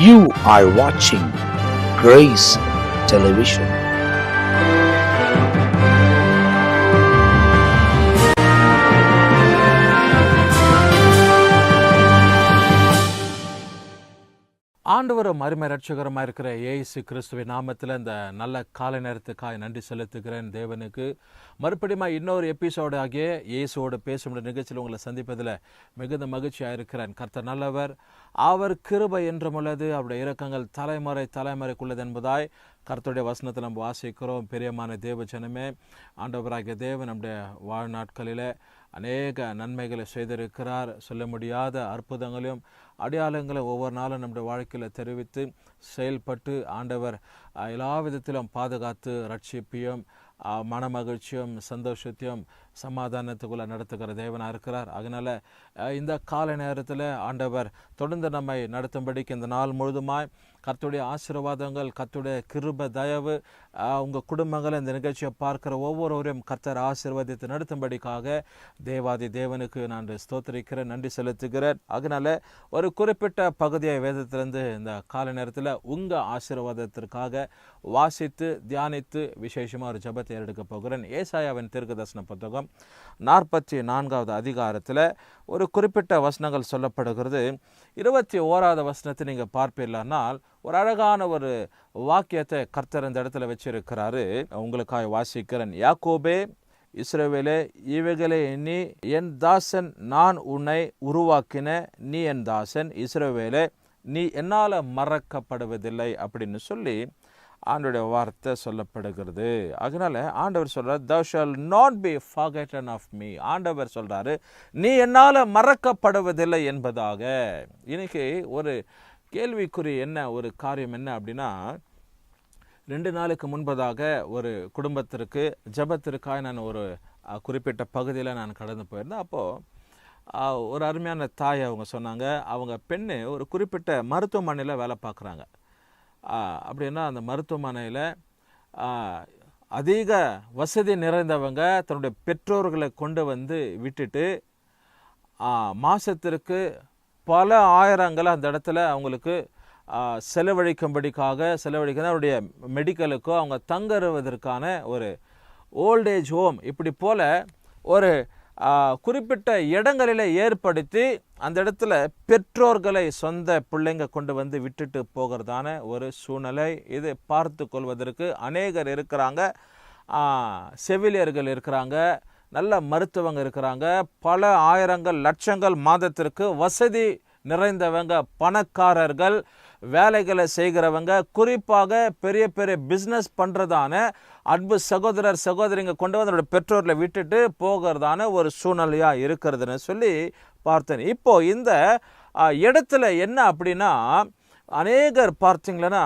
You are watching Grace Television. ஆண்டவரும் அருமை ரட்சகரமாக இருக்கிற இயேசு கிறிஸ்துவின் நாமத்தில் இந்த நல்ல காலை நேரத்துக்காக நன்றி செலுத்துகிறேன் தேவனுக்கு. மறுபடியும் இன்னொரு எபிசோடு ஆகிய இயேசுவோடு பேசும் நிகழ்ச்சியில் உங்களை சந்திப்பதில் மிகுந்த மகிழ்ச்சியாக இருக்கிறேன். கர்த்தர் நல்லவர், அவர் கிருபை என்றும் உள்ளது, அவருடைய இரக்கங்கள் தலைமுறைக்குள்ளது என்பதாய் கர்த்தருடைய வசனத்தை நம்ம வாசிக்கிறோம். பிரியமான தேவ ஜனமே, ஆண்டவராகிய தேவன் நம்முடைய வாழ்நாட்களில் அநேக நன்மைகளை செய்திருக்கிறார். சொல்ல முடியாத அற்புதங்களையும் அடையாளங்களை ஒவ்வொரு நாளும் நம்முடைய வாழ்க்கையில் தெரிவித்து செயல்பட்டு ஆண்டவர் எல்லா விதத்திலும் பாதுகாத்து ரட்சிப்பையும் மன மகிழ்ச்சியும் சந்தோஷத்தையும் சமாதானத்துக்குள்ளே நடத்துகிற தேவனாக இருக்கிறார். அதனால் இந்த காலை நேரத்தில் ஆண்டவர் தொடர்ந்து நம்மை நடத்தும்படிக்கு இந்த நாள் முழுதுமாய் கர்த்தருடைய ஆசீர்வாதங்கள், கர்த்தருடைய கிருபை தயவு உங்கள் குடும்பங்களை இந்த நிகழ்ச்சியை பார்க்குற ஒவ்வொருவரையும் கர்த்தர் ஆசீர்வாதத்தை நடத்தும்படிக்காக தேவாதி தேவனுக்கு நான் ஸ்தோத்திரிக்கிறேன், நன்றி செலுத்துகிறேன். அதனால் ஒரு குறிப்பிட்ட பகுதியை வேதத்திலிருந்து இந்த காலை நேரத்தில் உங்கள் ஆசீர்வாதத்திற்காக வாசித்து தியானித்து விசேஷமாக ஒரு ஜெபத்தை எடுக்க போகிறேன். ஏசாயாவின் தீர்க்கதரிசன புத்தகம் 44வது அதிகாரத்தில் ஒரு குறிப்பிட்ட வசனங்கள் சொல்லப்படுகிறது. 21வது வசனத்தை நீங்கள் பார்ப்பீர்களானால் ஒரு அழகான ஒரு வாக்கியத்தை கர்த்தர் இந்த இடத்துல வச்சிருக்கிறாரு. உங்களுக்காக வாசிக்கிறேன். யாக்கோபே, இஸ்ரவேலே, இவைகளே நீ என் தாசன், நான் உன்னை உருவாக்கின, நீ என் தாசன். இஸ்ரவேலே, நீ என்னால் மறக்கப்படுவதில்லை அப்படின்னு சொல்லி ஆண்டவருடைய வார்த்தை சொல்லப்படுகிறது. அதனால ஆண்டவர் சொல்றார், thou shall not be forgotten of me. ஆண்டவர் சொல்றாரு, நீ என்னால் மறக்கப்படுவதில்லை என்பதாக. இன்னைக்கு ஒரு கேள்விக்குறி என்ன, ஒரு காரியம் என்ன அப்படின்னா, 2 நாளுக்கு முன்பதாக ஒரு குடும்பத்திற்கு ஜெபத்திற்காக நான் ஒரு குறிப்பிட்ட பகுதியில் நான் கடந்து போயிருந்தேன். அப்போது ஒரு அருமையான தாய் அவங்க சொன்னாங்க, அவங்க பெண்ணு ஒரு குறிப்பிட்ட மருத்துவமனையில் வேலை பார்க்குறாங்க. அப்படின்னா அந்த மருத்துவமனையில் அதிக வசதி நிறைந்தவங்க தன்னுடைய பெற்றோர்களை கொண்டு வந்து விட்டுட்டு மாதத்திற்கு பல ஆயிரங்களை அந்த இடத்துல அவங்களுக்கு செலவழிக்க அவருடைய மெடிக்கலுக்கோ அவங்க தங்குவதற்கான ஒரு ஓல்டேஜ் ஹோம் இப்படி போல் ஒரு குறிப்பிட்ட இடங்களில் ஏற்படுத்தி அந்த இடத்துல பெற்றோர்களை சொந்த பிள்ளைங்க கொண்டு வந்து விட்டுட்டு போகிறதான ஒரு சூழ்நிலை. இது பார்த்து கொள்வதற்கு அநேகர் இருக்கிறாங்க, செவிலியர்கள் இருக்கிறாங்க, நல்ல மருத்துவங்க இருக்கிறாங்க, பல ஆயிரங்கள் லட்சங்கள் மாதத்திற்கு வசதி நிறைந்தவங்க, பணக்காரர்கள், வேலைகளை செய்கிறவங்க, குறிப்பாக பெரிய பெரிய பிஸ்னஸ் பண்ணுறதான அன்பு சகோதரர் சகோதரிங்க கொண்டு வந்து அவருடைய பெற்றோர்களை விட்டுட்டு போகிறதான ஒரு சூழ்நிலையாக இருக்கிறதுன்னு சொல்லி பார்த்தேன். இப்போது இந்த இடத்துல என்ன அப்படின்னா, அநேகர் பார்த்தீங்களன்னா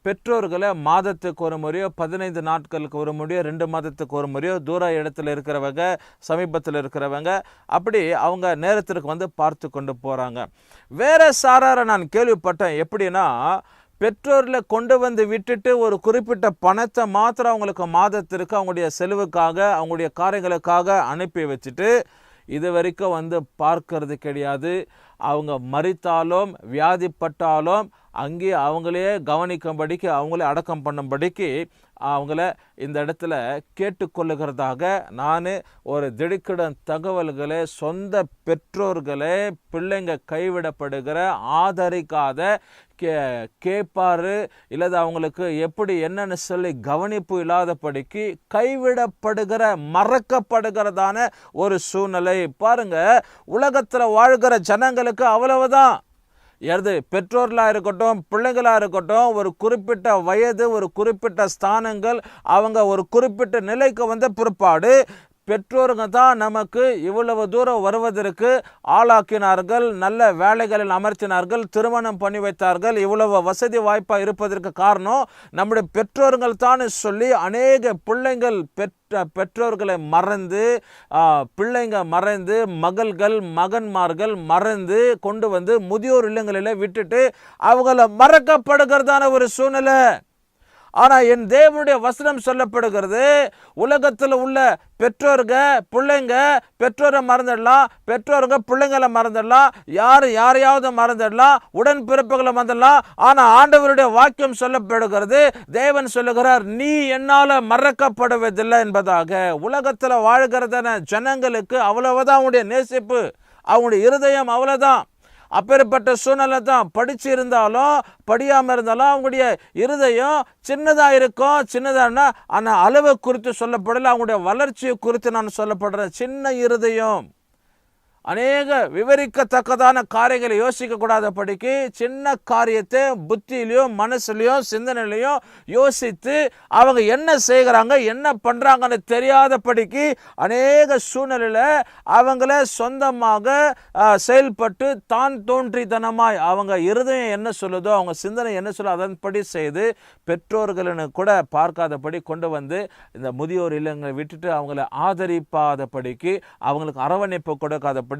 பெற்றோர்களை மாதத்துக்கு ஒரு முறையோ 15 நாட்களுக்கு ஒரு முறையோ 2 மாதத்துக்கு ஒரு முறையோ தூர இடத்துல இருக்கிறவங்க, சமீபத்தில் இருக்கிறவங்க, அப்படி அவங்க நேரத்திற்கு வந்து பார்த்து கொண்டு போகிறாங்க. வேறு சாராரை நான் கேள்விப்பட்டேன். எப்படின்னா, பெற்றோர்களை கொண்டு வந்து விட்டுட்டு ஒரு குறிப்பிட்ட பணத்தை மாத்திரம் அவங்களுக்கு மாதத்திற்கு அவங்களுடைய செலவுக்காக அவங்களுடைய காரியங்களுக்காக அனுப்பி வச்சுட்டு இது வரைக்கும் வந்து பார்க்கறது கிடையாது. அவங்க மரித்தாலும் வியாதிப்பட்டாலும் அங்கே அவங்களே கவனிக்கும்படிக்கு, அவங்களே அடக்கம் பண்ணும்படிக்கு அவங்கள இந்த இடத்துல கேட்டுக்கொள்ளுகிறதாக நான் ஒரு திடுக்கிடும் தகவல்களை, சொந்த பெற்றோர்களே பிள்ளைங்க கைவிடப்படுகிற ஆதரிக்காத கேட்பாரு இல்லது அவங்களுக்கு எப்படி என்னன்னு சொல்லி கவனிப்பு இல்லாதபடிக்கு கைவிடப்படுகிற மறக்கப்படுகிறதான ஒரு சூழ்நிலை. பாருங்க, உலகத்தில் வாழ்கிற ஜனங்களுக்கு அவ்வளவுதான். எது பெற்றோர்களாக இருக்கட்டும், பிள்ளைகளாக இருக்கட்டும், ஒரு குறிப்பிட்ட வயது, ஒரு குறிப்பிட்ட ஸ்தானங்கள், அவங்க ஒரு குறிப்பிட்ட நிலைக்கு வந்த பிற்பாடு பெற்றோருங்க தான் நமக்கு இவ்வளவு தூரம் வருவதற்கு ஆளாக்கினார்கள், நல்ல வேலைகளில் அமர்த்தினார்கள், திருமணம் பண்ணி வைத்தார்கள், இவ்வளவு வசதி வாய்ப்பாக இருப்பதற்கு காரணம் நம்முடைய பெற்றோர்கள் தான் சொல்லி அநேக பிள்ளைங்கள் பெற்றோர்களை மறந்து, பிள்ளைங்க மறந்து, மகள்கள் மகன்மார்கள் மறந்து கொண்டு வந்து முதியோர் இல்லங்களில் விட்டுட்டு அவங்கள மறக்கப்படுகிறதான ஒரு சூழ்நிலை. ஆனா என் தேவனுடைய வசனம் சொல்லப்படுகிறது, உலகத்தில் உள்ள பெற்றோருங்க பிள்ளைங்க பெற்றோரை மறந்துடலாம், பெற்றோருங்க பிள்ளைங்களை மறந்துடலாம், யாரையாவது மறந்துடலாம், உடன் பிறப்புகளை மறந்துடலாம். ஆனா ஆண்டவருடைய வாக்கியம் சொல்லப்படுகிறது, தேவன் சொல்லுகிறார், நீ என்னால மறக்கப்படுவதில்லை என்பதாக. உலகத்துல வாழ்கிறதான ஜனங்களுக்கு அவ்வளவுதான் அவங்களுடைய நேசிப்பு, அவங்களுடைய இருதயம் அவ்வளவுதான். அப்பேற்பட்ட சூழ்நிலை தான். படிச்சு இருந்தாலும் படியாமல் இருந்தாலும் அவங்களுடைய இருதயம் சின்னதாக இருக்கும். சின்னதானா ஆனால் அளவை குறித்து சொல்லப்படலை, அவங்களுடைய வளர்ச்சியை குறித்து நான் சொல்லப்படுறேன். சின்ன இருதயம், அநேக விவரிக்கத்தக்கதான காரியங்களை யோசிக்க கூடாதபடிக்கு சின்ன காரியத்தை புத்தியிலையும் மனசுலையும் சிந்தனையிலையும் யோசித்து அவங்க என்ன செய்கிறாங்க என்ன பண்றாங்கன்னு தெரியாதபடிக்கு அநேக சூழ்நிலையில அவங்கள சொந்தமாக செயல்பட்டு தான் தோன்றித்தனமாய் அவங்க இருதயம் என்ன சொல்லுதோ, அவங்க சிந்தனை என்ன சொல்லுதோ அதன்படி செய்து பெற்றோர்களுன்னு கூட பார்க்காதபடி கொண்டு வந்து இந்த முதியோர் இல்லங்களை விட்டுட்டு அவங்கள ஆதரிப்பாதபடிக்கு, அவங்களுக்கு அரவணைப்பு கொடுக்காதபடி,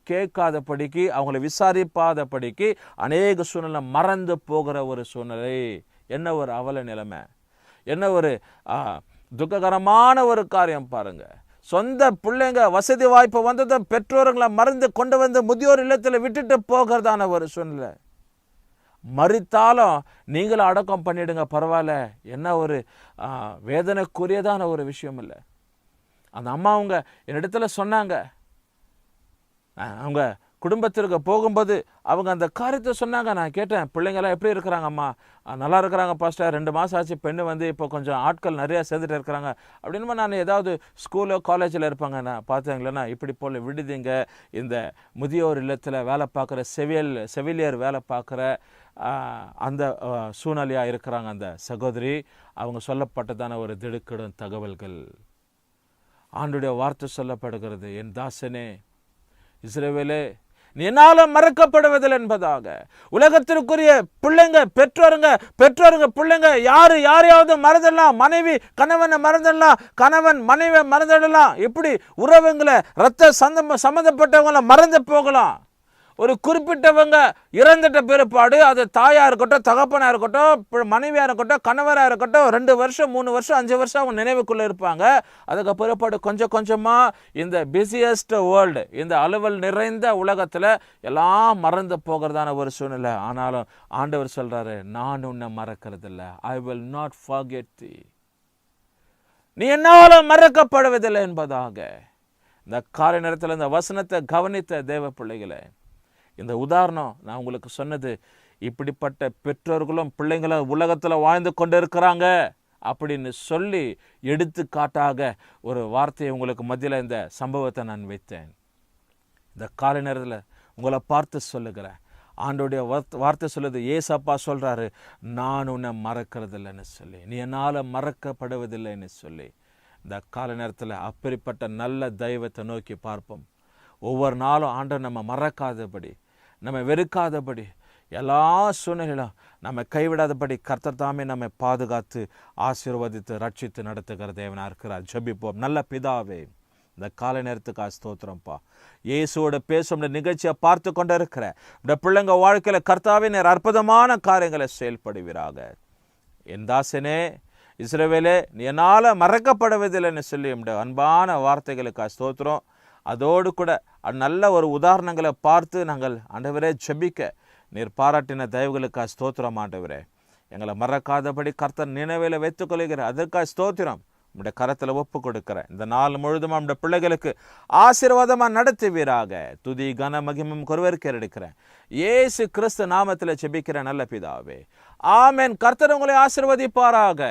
கேட்காதபடிக்கு, அவங்களை விசாரிப்பாதபடிக்கு அநேக சூழ்நிலை மறந்து போகிற ஒரு சூழ்நிலை. என்ன ஒரு அவல நிலைமை, என்ன ஒரு துக்ககரமான ஒரு காரியம் பாருங்க. சொந்த பிள்ளைங்க வசதி வாய்ப்பு வந்ததை பெற்றோர்களை மறந்து கொண்டு வந்து முதியோர் இல்லத்தில் விட்டுட்டு போகிறதான ஒரு சூழ்நிலை. மறித்தாலும் நீங்களும் அடக்கம் பண்ணிடுங்க பரவாயில்ல, என்ன ஒரு வேதனைக்குரியதான ஒரு விஷயம் இல்லை. அந்த அம்மா அவங்க என்னிடத்துல சொன்னாங்க, அவங்க குடும்பத்திற்கு போகும்போது அவங்க அந்த காரியத்தை சொன்னாங்க. நான் கேட்டேன், பிள்ளைங்களாம் எப்படி இருக்கிறாங்க? அம்மா நல்லா இருக்கிறாங்க பாஸ்டர், 2 மாதம் ஆச்சு, பெண்ணு வந்து இப்போ கொஞ்சம் ஆட்கள் நிறையா சேர்ந்துட்டு இருக்கிறாங்க அப்படின்னு. நான் ஏதாவது ஸ்கூலோ காலேஜில் இருப்பாங்க, நான் பார்த்தேங்களேன்னா இப்படி போல் விடுதிங்க, இந்த முதியோர் இல்லத்தில் வேலை பார்க்குற செவிலியர் வேலை பார்க்குற அந்த சூழ்நிலையாக இருக்கிறாங்க அந்த சகோதரி. அவங்க சொல்லப்பட்டதான ஒரு திடுக்கிடும் தகவல்கள். ஆண்டுடைய வார்த்தை சொல்லப்படுகிறது, என் தாசனே இஸ்ரவேலே, நீ என்னால மறக்கப்படுவதில்லை என்பதாக. உலகத்திற்குரிய பிள்ளைங்க பெற்றோருங்க பிள்ளைங்க யாரையாவது மறந்துடலாம், மனைவி கணவனை மறந்துடலாம், கணவன் மனைவியை மறந்துடலாம், இப்படி உறவுங்களை ரத்த சம்பந்தப்பட்டவங்களை மறந்து போகலாம். ஒரு குறிப்பிட்டவங்க இறந்துட்ட பிற்பாடு அது தாயாக இருக்கட்டும், தகப்பனாக இருக்கட்டும், மனைவியாக இருக்கட்டும், கணவராக இருக்கட்டும், 2 வருஷம் 3 வருஷம் 5 வருஷம் அவங்க நினைவுக்குள்ளே இருப்பாங்க. அதுக்கு பிற்பாடு கொஞ்சம் கொஞ்சமாக இந்த பிஸியஸ்ட் வேர்ல்டு, இந்த அலுவல் நிறைந்த உலகத்தில் எல்லாம் மறந்து போகிறதான ஒரு சூழ்நிலை. ஆனாலும் ஆண்டவர் சொல்கிறாரு, நான் உன்னை மறக்கிறதில்லை, I will not forget thee, நீ என்னால் மறக்கப்படுவதில்லை என்பதாக. இந்த காலை நேரத்தில் இந்த வசனத்தை கவனித்த தேவ பிள்ளைகளை, இந்த உதாரணம் நான் உங்களுக்கு சொன்னது, இப்படிப்பட்ட பெற்றோர்களும் பிள்ளைங்களும் உலகத்தில் வாழ்ந்து கொண்டு இருக்கிறாங்க அப்படின்னு சொல்லி எடுத்துக்காட்டாக ஒரு வார்த்தையை உங்களுக்கு மத்தியில் இந்த சம்பவத்தை நான் வைத்தேன். இந்த காலை நேரத்தில் உங்களை பார்த்து சொல்லுகிறேன், ஆண்டோடைய வார்த்தை சொல்லுது, ஏசப்பா சொல்கிறாரு, நான் உன்னை மறக்கிறதில்லைன்னு சொல்லி, நீ என்னால் மறக்கப்படுவதில்லைன்னு சொல்லி. இந்த காலை நேரத்தில் அப்படிப்பட்ட நல்ல தெய்வத்தை நோக்கி பார்ப்போம். ஒவ்வொரு நாளும் ஆண்டவர் நம்ம மறக்காதபடி, நம்ம வெறுக்காதபடி, எல்லா சூழ்நிலையிலும் நம்ம கைவிடாதபடி கர்த்தர் தாமே நம்மை பாதுகாத்து ஆசீர்வதித்து ரட்சித்து நடத்துகிற தேவனாக இருக்கிறார். ஜெபிப்போம். நல்ல பிதாவே, இந்த காலை நேரத்துக்கு ஸ்தோத்திரம்ப்பா. இயேசுவோட பேசும் நிகழ்ச்சியை பார்த்து கொண்டு இருக்கிற இந்த பிள்ளைங்க வாழ்க்கையில் கர்த்தாவே நீர் அற்புதமான காரியங்களை செயல்படுவீராக. என் தாசனே இஸ்ரவேலே, நீ என்னால் மறக்கப்படுவதில்லைன்னு சொல்லி நம்முடைய அன்பான வார்த்தைகளுக்கு ஸ்தோத்திரம். அதோடு கூட நல்ல ஒரு உதாரணங்களை பார்த்து நாங்கள் ஆண்டவரே ஜெபிக்க நீர் பாராட்டின தயவுகளுக்காக ஸ்தோத்திரம். ஆண்டவரே, எங்களை மறக்காதபடி கர்த்தர் நினைவில் வைத்துக் கொள்கிறேன், அதற்காக ஸ்தோத்திரம். நம்முடைய கரத்தில் ஒப்பு கொடுக்கிறேன். இந்த நாள் முழுதும் நம்முடைய பிள்ளைகளுக்கு ஆசீர்வாதமாக நடத்துவீராக. துதி கன மகிமும் கொருவருக்கு எடுக்கிறேன், இயேசு கிறிஸ்து நாமத்தில் ஜெபிக்கிற நல்ல பிதாவே, ஆமென். கர்த்தர் உங்களை ஆசீர்வதிப்பாராக.